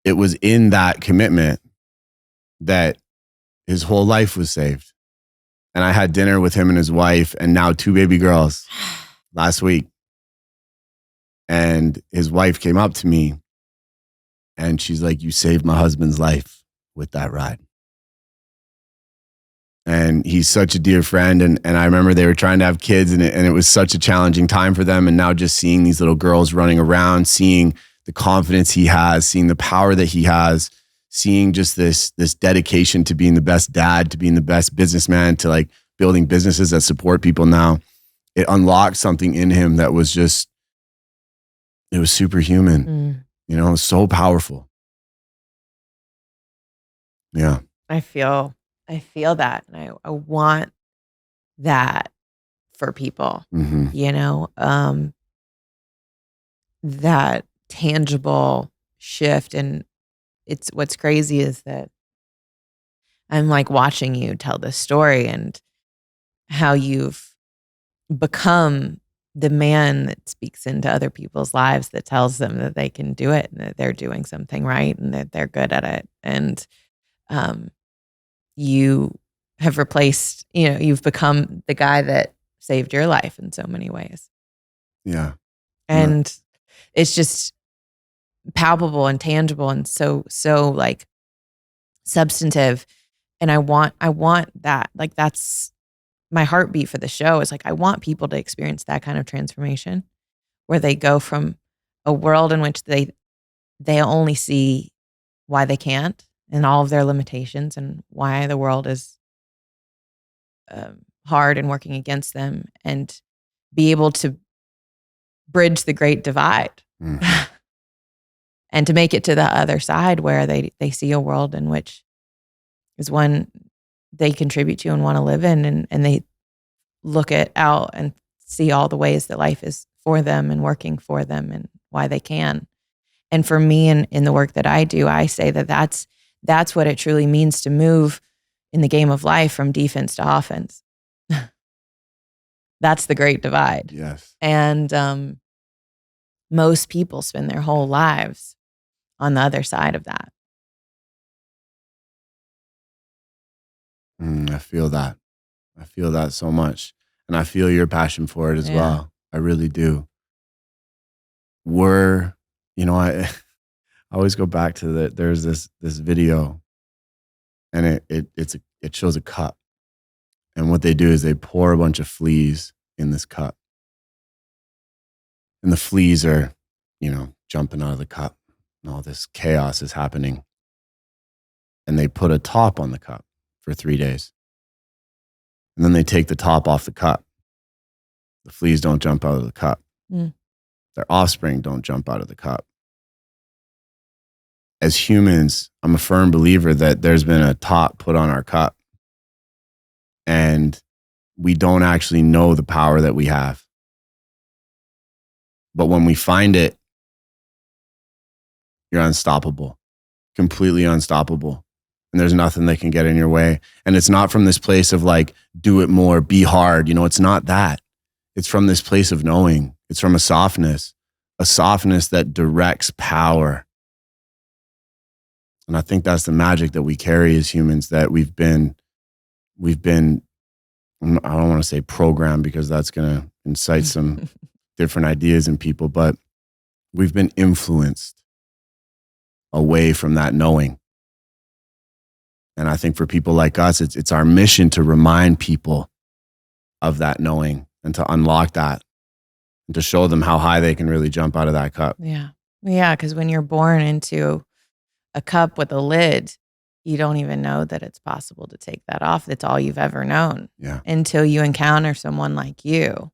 It was in that commitment that his whole life was saved. And I had dinner with him and his wife and now 2 baby girls last week. And his wife came up to me and she's like, you saved my husband's life with that ride. And he's such a dear friend. And I remember they were trying to have kids and it was such a challenging time for them. And now just seeing these little girls running around, seeing the confidence he has, seeing the power that he has, seeing just this dedication to being the best dad, to being the best businessman, to like building businesses that support people now. It unlocked something in him that was just, it was superhuman. You know, it was so powerful. Yeah. I feel that. And I want that for people, you know, that tangible shift. And it's what's crazy is that I'm like watching you tell this story and how you've become the man that speaks into other people's lives, that tells them that they can do it and that they're doing something right and that they're good at it. And you have replaced, you know, you've become the guy that saved your life in so many ways. Yeah. And it's just palpable and tangible and so like substantive. And I want that. Like, that's my heartbeat for the show, is like, I want people to experience that kind of transformation where they go from a world in which they only see why they can't and all of their limitations and why the world is hard and working against them, and be able to bridge the great divide and to make it to the other side where they see a world in which is one they contribute to and want to live in, and they look out and see all the ways that life is for them and working for them and why they can. And for me, in the work that I do, I say that that's what it truly means to move in the game of life from defense to offense. That's the great divide. Yes. And most people spend their whole lives on the other side of that. I feel that. I feel that so much. And I feel your passion for it as well. I really do. I always go back to there's this video, and it shows a cup. And what they do is they pour a bunch of fleas in this cup. And the fleas are, jumping out of the cup. And all this chaos is happening. And they put a top on the cup for 3 days. And then they take the top off the cup. The fleas don't jump out of the cup. Their offspring don't jump out of the cup. As humans, I'm a firm believer that there's been a top put on our cup. And we don't actually know the power that we have. But when we find it, you're unstoppable, completely unstoppable. And there's nothing that can get in your way. And it's not from this place of like, do it more, be hard. It's not that. It's from this place of knowing. It's from a softness that directs power. And I think that's the magic that we carry as humans, that we've been, I don't want to say programmed, because that's going to incite some different ideas in people, but we've been influenced away from that knowing. And I think for people like us, it's our mission to remind people of that knowing and to unlock that and to show them how high they can really jump out of that cup. Yeah. Yeah, because when you're born into a cup with a lid, you don't even know that it's possible to take that off. That's all you've ever known. Yeah. Until you encounter someone like you,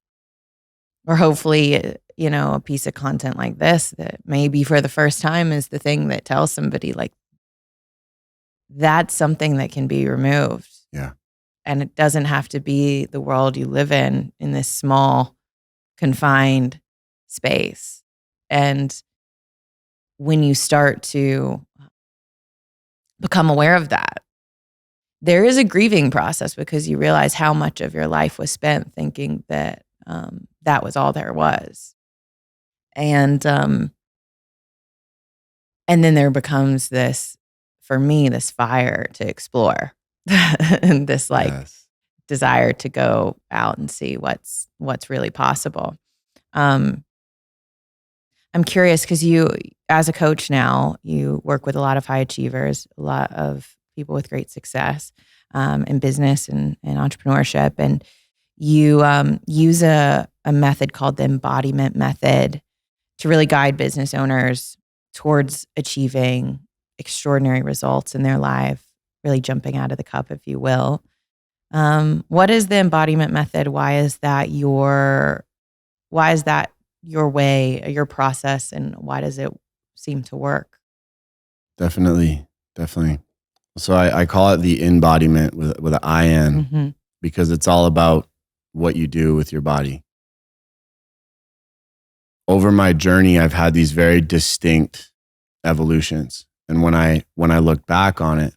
or hopefully, a piece of content like this that maybe for the first time is the thing that tells somebody like, that's something that can be removed. Yeah. And it doesn't have to be the world you live in this small, confined space. And when you start to become aware of that, there is a grieving process, because you realize how much of your life was spent thinking that that was all there was. And then there becomes this, for me, this fire to explore and this desire to go out and see what's really possible. I'm curious, because you, as a coach now, you work with a lot of high achievers, a lot of people with great success in business and entrepreneurship. And you use a method called the Embodiment method to really guide business owners towards achieving extraordinary results in their life, really jumping out of the cup, if you will. What is the Embodiment method? Why is that your way, your process, and why does it seem to work? Definitely. So I call it the embodiment with an IN, because it's all about what you do with your body. Over my journey, I've had these very distinct evolutions. And when I look back on it,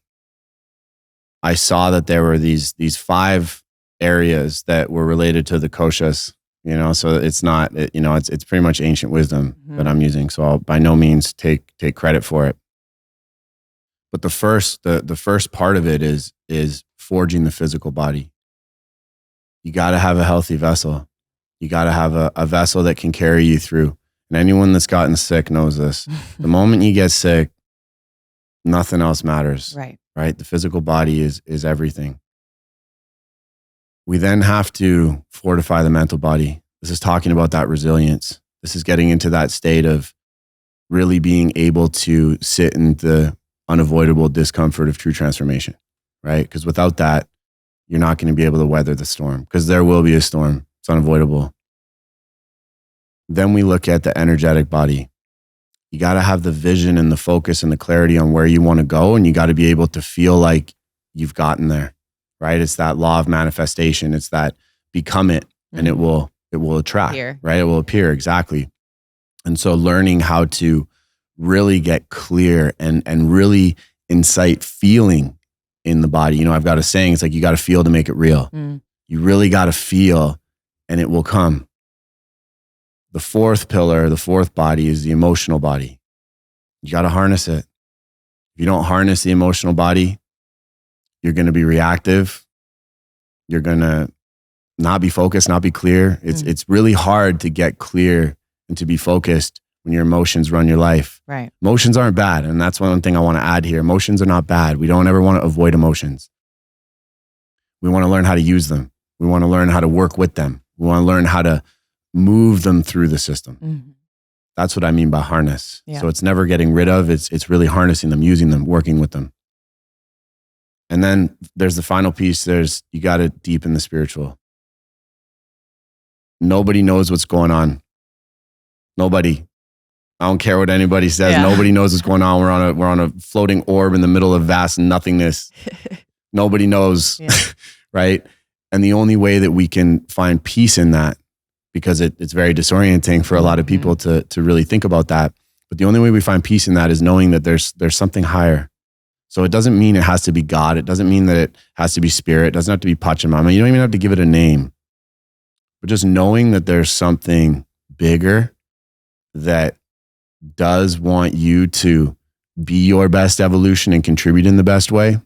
I saw that there were these 5 areas that were related to the koshas, so it's not, it's pretty much ancient wisdom that I'm using. So I'll by no means take credit for it. But the first part of it is forging the physical body. You got to have a healthy vessel. You got to have a vessel that can carry you through. And anyone that's gotten sick knows this. The moment you get sick, nothing else matters. Right. right? The physical body is everything. We then have to fortify the mental body. This is talking about that resilience. This is getting into that state of really being able to sit in the unavoidable discomfort of true transformation, right? Because without that, you're not going to be able to weather the storm, because there will be a storm. It's unavoidable. Then we look at the energetic body. You got to have the vision and the focus and the clarity on where you want to go, and you got to be able to feel like you've gotten there, right? It's that law of manifestation. It's that become it, and it will attract, Appear. right? It will appear, exactly. And so learning how to really get clear and really incite feeling in the body. You know, I've got a saying, it's like you got to feel to make it real. You really got to feel, and it will come. The fourth pillar, the fourth body, is the emotional body. You got to harness it. If you don't harness the emotional body, you're going to be reactive. You're going to not be focused, not be clear. It's really hard to get clear and to be focused when your emotions run your life. Right. Emotions aren't bad. And that's one thing I want to add here. Emotions are not bad. We don't ever want to avoid emotions. We want to learn how to use them. We want to learn how to work with them. We want to learn how to move them through the system. That's what I mean by harness. Yeah. So it's never getting rid of, it's really harnessing them, using them, working with them. And then there's the final piece. You got to deepen the spiritual. Nobody knows what's going on. Nobody. I don't care what anybody says. Yeah. Nobody knows what's going on. We're on a floating orb in the middle of vast nothingness. Nobody knows, right? And the only way that we can find peace in that, because it's very disorienting for a lot of people to really think about that. But the only way we find peace in that is knowing that there's something higher. So it doesn't mean it has to be God. It doesn't mean that it has to be spirit. It doesn't have to be Pachamama. You don't even have to give it a name. But just knowing that there's something bigger that does want you to be your best evolution and contribute in the best way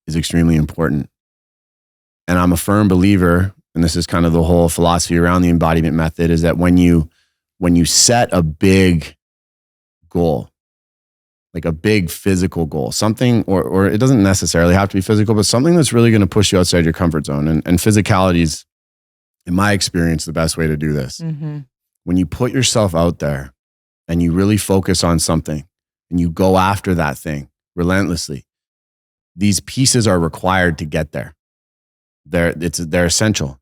is extremely important. And I'm a firm believer, and this is kind of the whole philosophy around the embodiment method, is that when you set a big goal, like a big physical goal, something, or it doesn't necessarily have to be physical, but something that's really going to push you outside your comfort zone. And physicality is, in my experience, the best way to do this. When you put yourself out there and you really focus on something and you go after that thing relentlessly, these pieces are required to get there. They're essential.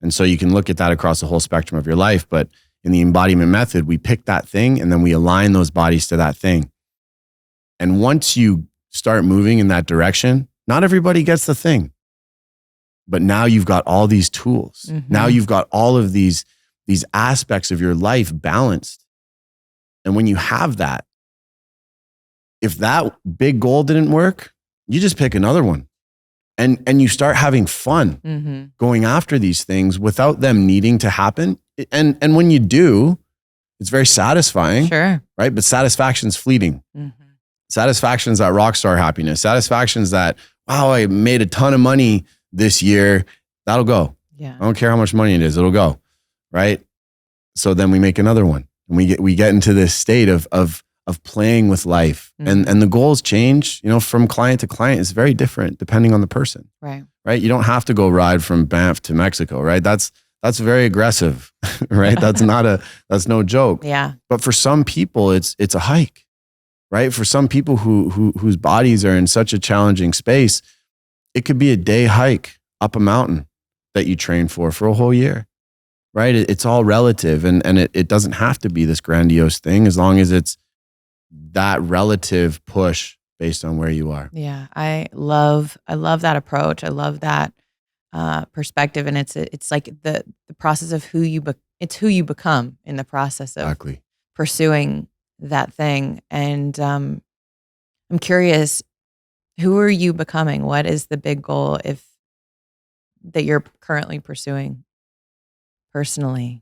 And so you can look at that across the whole spectrum of your life. But in the embodiment method, we pick that thing and then we align those bodies to that thing. And once you start moving in that direction, not everybody gets the thing. But now you've got all these tools. Now you've got all of these aspects of your life balanced. And when you have that, if that big goal didn't work, you just pick another one. And you start having fun going after these things without them needing to happen. And when you do, it's very satisfying. Sure. Right? But satisfaction's fleeting. Satisfaction's that rock star happiness. Satisfaction's that, wow, I made a ton of money this year. That'll go. Yeah. I don't care how much money it is. It'll go. Right? So then we make another one. And we get into this state of playing with life. And the goals change, from client to client. It's very different depending on the person. Right. Right? You don't have to go ride from Banff to Mexico, right? That's very aggressive, right? That's no joke. Yeah. But for some people, it's a hike, right? For some people whose bodies are in such a challenging space, it could be a day hike up a mountain that you train for a whole year, right? It's all relative, and it doesn't have to be this grandiose thing as long as it's that relative push based on where you are. Yeah. I love that approach. I love that perspective. And it's like the process of who you become in the process of pursuing that thing. And I'm curious, who are you becoming? What is the big goal that you're currently pursuing personally?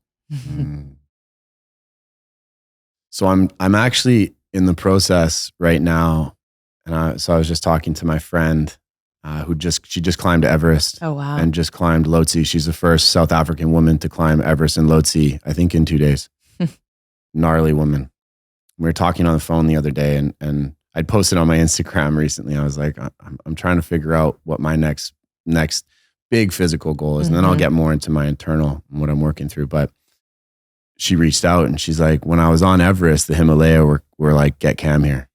So I'm actually in the process right now, and so I was just talking to my friend she just climbed Everest. Oh wow! And just climbed Lhotse. She's the first South African woman to climb Everest and Lhotse, I think in 2 days. Gnarly woman. We were talking on the phone the other day, and I'd posted on my Instagram recently. I was like, I'm trying to figure out what my next big physical goal is. And then I'll get more into my internal and what I'm working through. But she reached out and she's like, when I was on Everest, the Himalaya were like, get Cam here.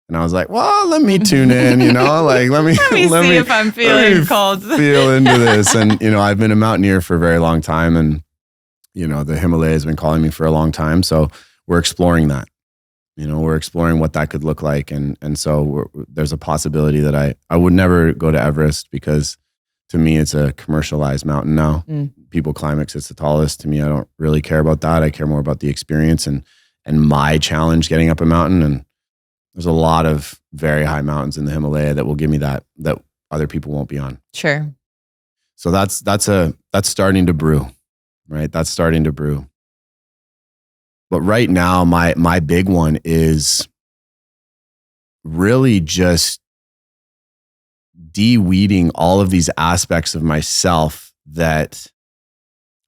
And I was like, well, let me tune in, like, let me see if I'm feeling called. Feel into this. And, I've been a mountaineer for a very long time. And, the Himalaya has been calling me for a long time. So we're exploring that. We're exploring what that could look like. And so there's a possibility that I would never go to Everest because to me, it's a commercialized mountain now. People climb it 'cause it's the tallest. To me, I don't really care about that. I care more about the experience and my challenge getting up a mountain. And there's a lot of very high mountains in the Himalaya that will give me that other people won't be on. Sure. So that's starting to brew, right? That's starting to brew. But right now, my big one is really just de-weeding all of these aspects of myself that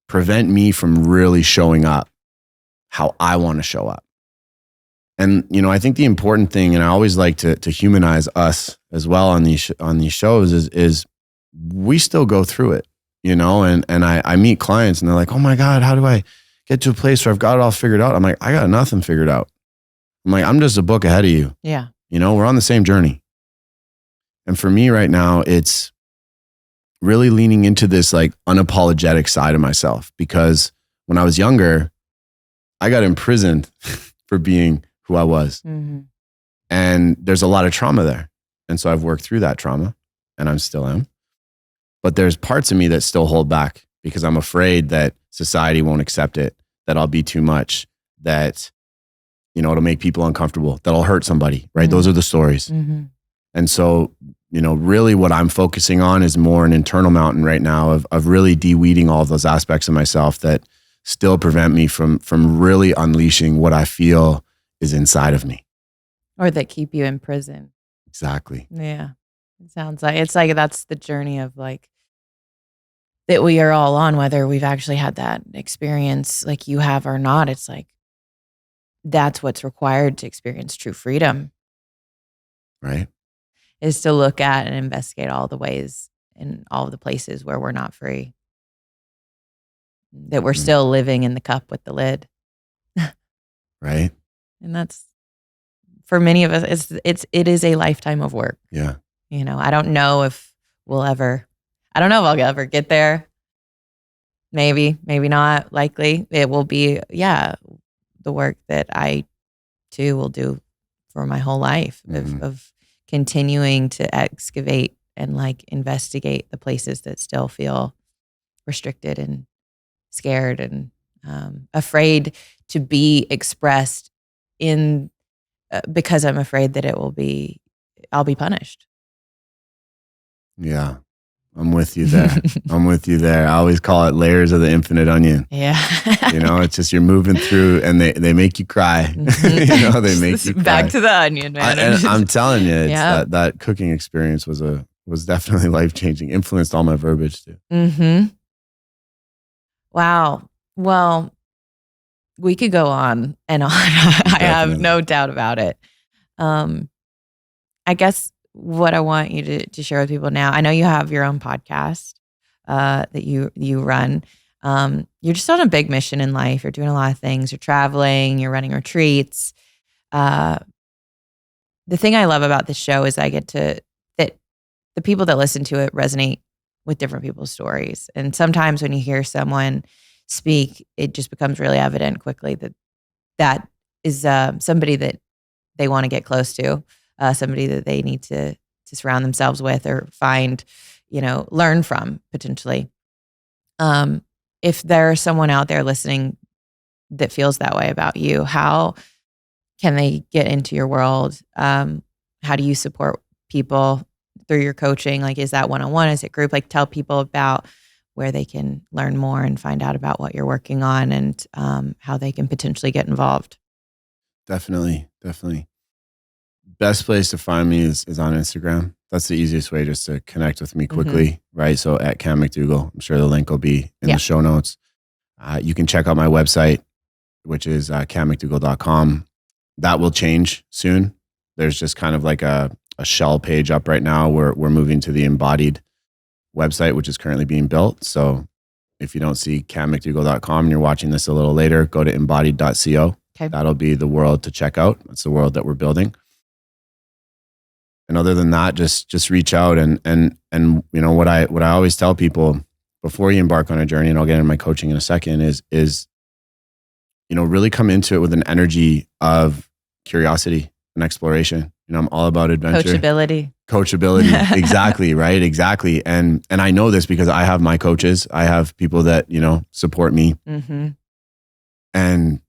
prevent me from really showing up how I want to show up. And, I think the important thing, and I always like to humanize us as well on these shows is we still go through it, and I meet clients and they're like, oh my God, how do I get to a place where I've got it all figured out? I'm like, I got nothing figured out. I'm like, I'm just a book ahead of you. Yeah. We're on the same journey. And for me right now, it's really leaning into this like unapologetic side of myself, because when I was younger, I got imprisoned for being who I was. Mm-hmm. And there's a lot of trauma there. And so I've worked through that trauma and I'm still am. But there's parts of me that still hold back because I'm afraid that society won't accept it, that I'll be too much, that, it'll make people uncomfortable, that I'll hurt somebody, right? Mm-hmm. Those are the stories. Mm-hmm. And so, really what I'm focusing on is more an internal mountain right now of really de-weeding all of those aspects of myself that still prevent me from really unleashing what I feel is inside of me. Or that keep you in prison. Exactly. Yeah. It sounds like, it's like that's the journey of like, that we are all on, whether we've actually had that experience like you have or not. It's like, that's what's required to experience true freedom. Right. Is to look at and investigate all the ways and all the places where we're not free. That we're still living in the cup with the lid. Right. And that's, for many of us, it is a lifetime of work. Yeah. I don't know if I'll ever get there. Maybe not. Likely. It will be, the work that I too will do for my whole life of continuing to excavate and like investigate the places that still feel restricted and scared and afraid to be expressed in because I'm afraid that I'll be punished. Yeah. I'm with you there. I always call it layers of the infinite onion. Yeah. It's just you're moving through and they make you cry. Mm-hmm. They make you cry. Back to the onion, man. And I'm telling you, it's that cooking experience was definitely life-changing, influenced all my verbiage too. Mm-hmm. Wow. Well, we could go on and on. I have no doubt about it. I guess what I want you to share with people now, I know you have your own podcast that you run. You're just on a big mission in life. You're doing a lot of things. You're traveling. You're running retreats. The thing I love about this show is that the people that listen to it resonate with different people's stories. And sometimes when you hear someone speak, it just becomes really evident quickly that is somebody that they want to get close to, somebody that they need to surround themselves with or find, learn from potentially. If there's someone out there listening that feels that way about you, how can they get into your world? How do you support people through your coaching? Like, is that one-on-one? Is it group? Like, tell people about where they can learn more and find out about what you're working on and how they can potentially get involved. Definitely. Best place to find me is on Instagram. That's the easiest way just to connect with me quickly, right? So at Cam MacDougall, I'm sure the link will be in the show notes. You can check out my website, which is cammacdougall.com. That will change soon. There's just kind of like a shell page up right now. We're moving to the embodied website, which is currently being built. So if you don't see cammacdougall.com and you're watching this a little later, go to embodied.co. Okay. That'll be the world to check out. That's the world that we're building. And other than that, just reach out and you know what I always tell people before you embark on a journey, and I'll get into my coaching in a second, is you know, really come into it with an energy of curiosity and exploration. You know, I'm all about adventure. Coachability. Exactly. Right. Exactly. And I know this because I have my coaches. I have people that, you know, support me. Mm-hmm. And,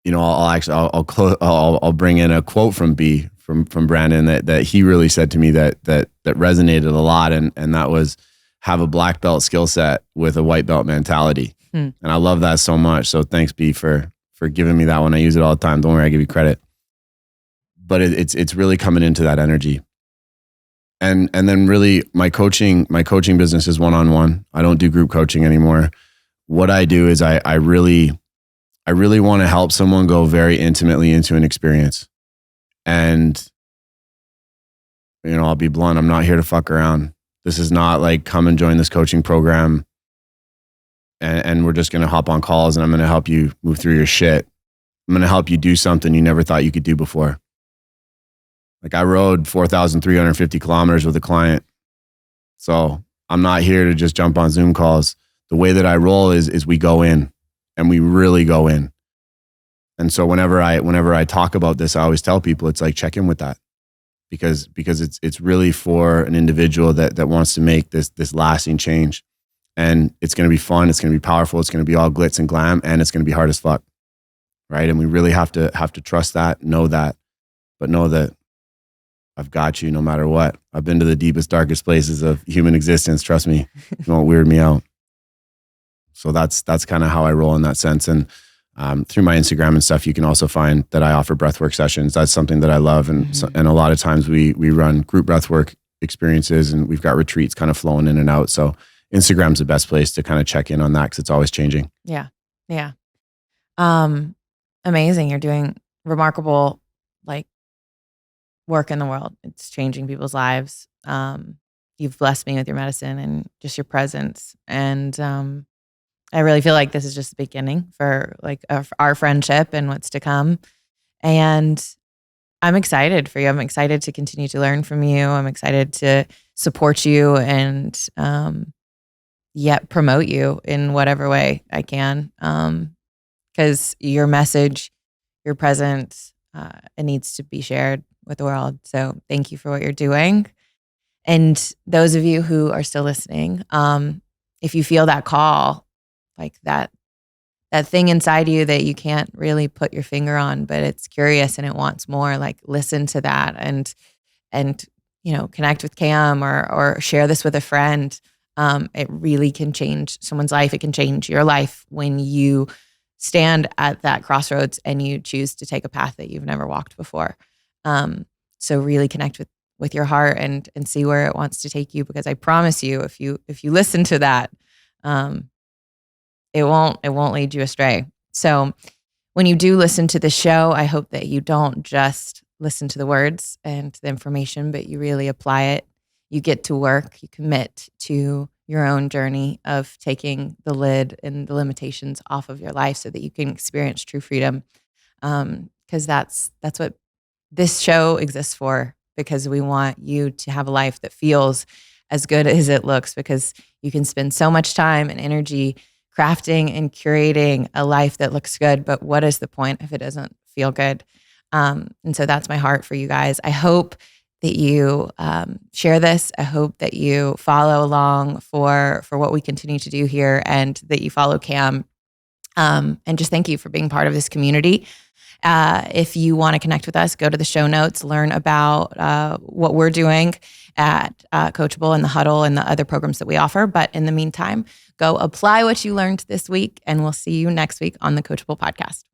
you know, I'll bring in a quote from B from Brandon that he really said to me that resonated a lot. And that was, have a black belt skill set with a white belt mentality. And I love that so much. So thanks B for giving me that one. I use it all the time. Don't worry, I give you credit. But it's really coming into that energy. And then really my coaching business is one-on-one. I don't do group coaching anymore. What I do is I really want to help someone go very intimately into an experience. And, you know, I'll be blunt. I'm not here to fuck around. This is not like come and join this coaching program and we're just going to hop on calls and I'm going to help you move through your shit. I'm going to help you do something you never thought you could do before. Like I rode 4,350 kilometers with a client. So I'm not here to just jump on Zoom calls. The way that I roll is we go in and we really go in. And so whenever I talk about this, I always tell people it's like, check in with that because it's really for an individual that wants to make this lasting change. And it's going to be fun. It's going to be powerful. It's going to be all glitz and glam, and it's going to be hard as fuck. Right. And we really have to trust that, know that, but know that I've got you no matter what. I've been to the deepest, darkest places of human existence. Trust me, it won't weird me out. So that's kind of how I roll in that sense. And through my Instagram and stuff, you can also find that I offer breathwork sessions. That's something that I love. And and a lot of times we run group breathwork experiences and we've got retreats kind of flowing in and out. So Instagram's the best place to kind of check in on that because it's always changing. Yeah. Yeah. Amazing. You're doing remarkable, like, work in the world. It's changing people's lives. You've blessed me with your medicine and just your presence. And I really feel like this is just the beginning for like our friendship and what's to come. And I'm excited for you. I'm excited to continue to learn from you. I'm excited to support you and yet promote you in whatever way I can. Because your message, your presence, it needs to be shared with the world. So thank you for what you're doing. And those of you who are still listening, if you feel that call, like that thing inside you that you can't really put your finger on, but it's curious and it wants more, like listen to that and you know, connect with Cam or share this with a friend. It really can change someone's life. It can change your life when you stand at that crossroads and you choose to take a path that you've never walked before. So really connect with your heart and see where it wants to take you, because I promise you, if you listen to that, it won't lead you astray. So when you do listen to the show, I hope that you don't just listen to the words and the information, but you really apply it. You get to work, you commit to your own journey of taking the lid and the limitations off of your life so that you can experience true freedom. Because that's what this show exists for, because we want you to have a life that feels as good as it looks, because you can spend so much time and energy crafting and curating a life that looks good. But what is the point if it doesn't feel good? And so that's my heart for you guys. I hope that you share this. I hope that you follow along for what we continue to do here, and that you follow Cam. And just thank you for being part of this community. If you want to connect with us, go to the show notes, learn about what we're doing at Coachable and the Huddle and the other programs that we offer. But in the meantime, go apply what you learned this week, and we'll see you next week on the Coachable podcast.